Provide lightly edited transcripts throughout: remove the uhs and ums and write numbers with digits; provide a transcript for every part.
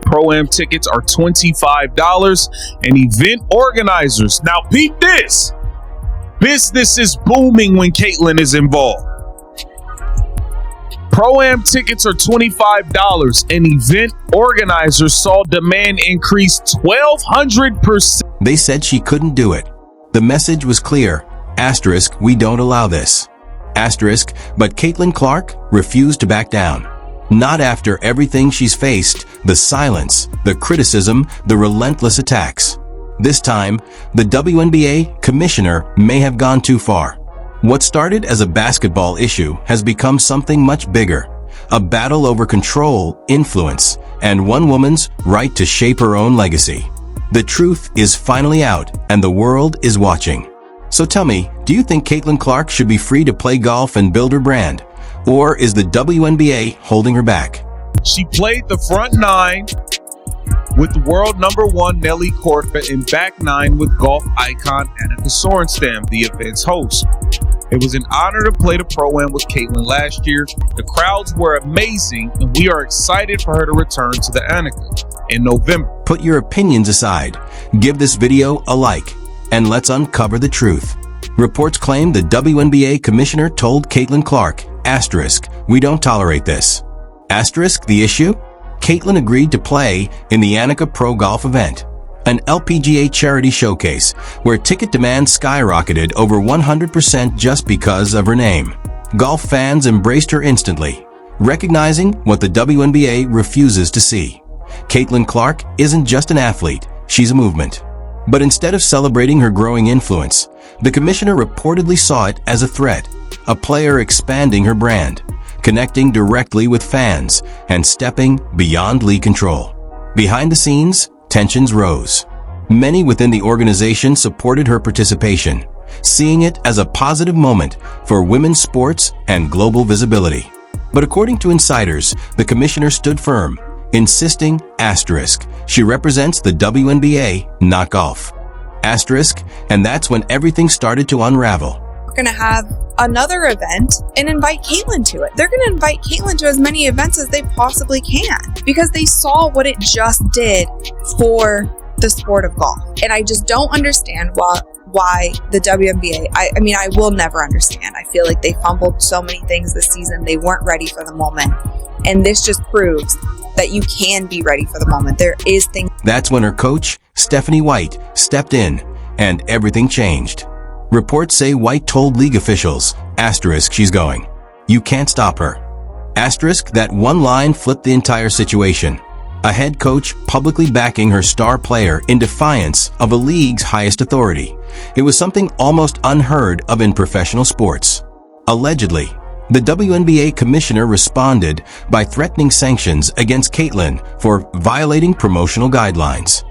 Pro-Am tickets are $25, and event organizers. Now, peep this. Business is booming when Caitlyn is involved. Pro-Am tickets are $25, and event organizers saw demand increase 1,200%. They said she couldn't do it. The message was clear. Asterisk, we don't allow this. Asterisk, but Caitlyn Clark refused to back down. Not after everything she's faced, the silence, the criticism, the relentless attacks. This time, the WNBA commissioner may have gone too far. What started as a basketball issue has become something much bigger. A battle over control, influence, and one woman's right to shape her own legacy. The truth is finally out, and the world is watching. So tell me, do you think Caitlyn Clark should be free to play golf and build her brand? Or is the WNBA holding her back? She played the front nine with world number 1 Nelly Korfa and back nine with golf icon Annika Sorenstam, the event's host. It was an honor to play the Pro-Am with Caitlyn last year. The crowds were amazing, and we are excited for her to return to the Annika in November. Put your opinions aside, give this video a like, and let's uncover the truth. Reports claim the WNBA commissioner told Caitlyn Clark, asterisk, we don't tolerate this. Asterisk, the issue? Caitlyn agreed to play in the Annika Pro Golf event, an LPGA charity showcase where ticket demand skyrocketed over 100% just because of her name. Golf fans embraced her instantly, recognizing what the WNBA refuses to see. Caitlyn Clark isn't just an athlete, she's a movement. But instead of celebrating her growing influence, the commissioner reportedly saw it as a threat, a player expanding her brand, connecting directly with fans, and stepping beyond league control. Behind the scenes, tensions rose. Many within the organization supported her participation, seeing it as a positive moment for women's sports and global visibility. But according to insiders, the commissioner stood firm, insisting, asterisk, she represents the WNBA, not golf. Asterisk, and that's when everything started to unravel. We're going to have another event and invite Caitlyn to it. They're going to invite Caitlyn to as many events as they possibly can because they saw what it just did for the sport of golf. And I just don't understand why the WNBA, I mean, I will never understand. I feel like they fumbled so many things this season. They weren't ready for the moment. And this just proves that you can be ready for the moment. There is things. That's when her coach, Stephanie White, stepped in and everything changed. Reports say White told league officials, asterisk, she's going. You can't stop her. Asterisk, that one line flipped the entire situation. A head coach publicly backing her star player in defiance of a league's highest authority. It was something almost unheard of in professional sports. Allegedly, the WNBA commissioner responded by threatening sanctions against Caitlyn for violating promotional guidelines.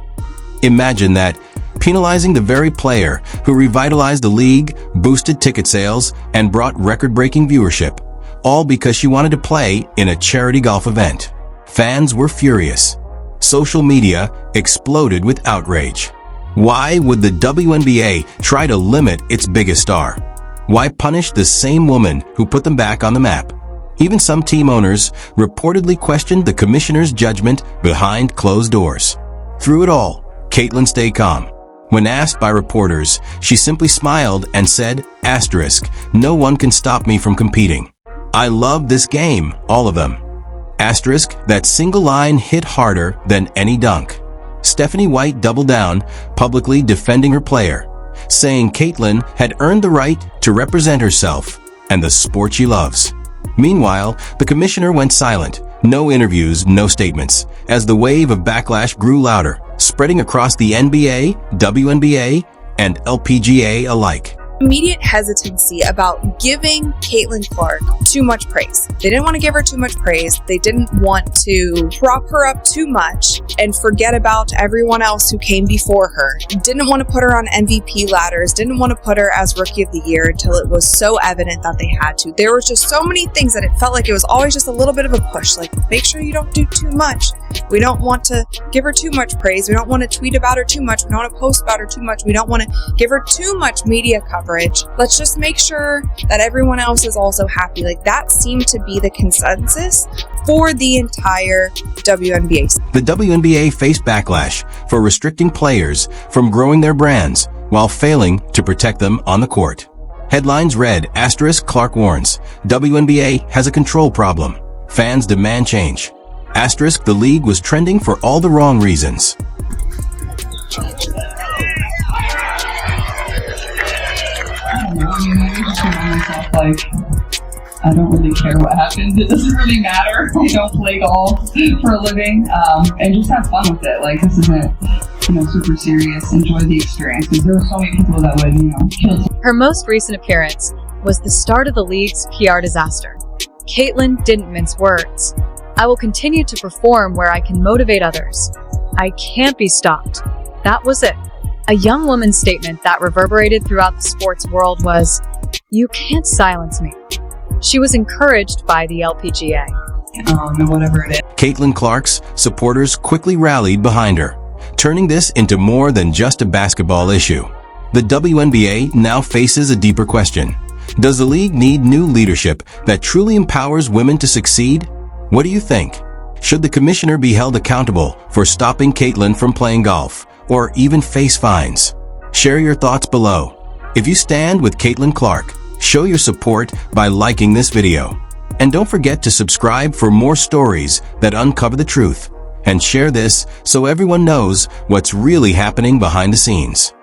Imagine that, penalizing the very player who revitalized the league, boosted ticket sales, and brought record-breaking viewership, all because she wanted to play in a charity golf event. Fans were furious. Social media exploded with outrage. Why would the WNBA try to limit its biggest star? Why punish the same woman who put them back on the map? Even some team owners reportedly questioned the commissioner's judgment behind closed doors. Through it all, Caitlyn stayed calm. When asked by reporters, she simply smiled and said, asterisk, no one can stop me from competing. I love this game, all of them. Asterisk, that single line hit harder than any dunk. Stephanie White doubled down, publicly defending her player, saying Caitlyn had earned the right to represent herself and the sport she loves. Meanwhile, the commissioner went silent. No interviews, no statements, as the wave of backlash grew louder, spreading across the NBA, WNBA, and LPGA alike. Immediate hesitancy about giving Caitlyn Clark too much praise. They didn't want to give her too much praise. They didn't want to prop her up too much and forget about everyone else who came before her. Didn't want to put her on MVP ladders. Didn't want to put her as Rookie of the Year until it was so evident that they had to. There was just so many things that it felt like it was always just a little bit of a push. Like, make sure you don't do too much. We don't want to give her too much praise. We don't want to tweet about her too much. We don't want to post about her too much. We don't want to give her too much media coverage. average. Let's just make sure that everyone else is also happy. Like, that seemed to be the consensus for the entire WNBA. The WNBA faced backlash for restricting players from growing their brands while failing to protect them on the court. Headlines read, * Clark warns, WNBA has a control problem. Fans demand change. * the league was trending for all the wrong reasons. I don't really care what happens. It doesn't really matter. I don't play golf for a living, and just have fun with it. Like, this isn't, super serious. Enjoy the experience, because there were so many people that would, kill. Her most recent appearance was the start of the league's PR disaster. Caitlin didn't mince words. I will continue to perform where I can motivate others. I can't be stopped. That was it. A young woman's statement that reverberated throughout the sports world was, "You can't silence me." She was encouraged by the LPGA. And whatever it is. Caitlin Clark's supporters quickly rallied behind her, turning this into more than just a basketball issue. The WNBA now faces a deeper question. Does the league need new leadership that truly empowers women to succeed? What do you think? Should the commissioner be held accountable for stopping Caitlin from playing golf, or even face fines? Share your thoughts below. If you stand with Caitlin Clark, show your support by liking this video. And don't forget to subscribe for more stories that uncover the truth. And share this so everyone knows what's really happening behind the scenes.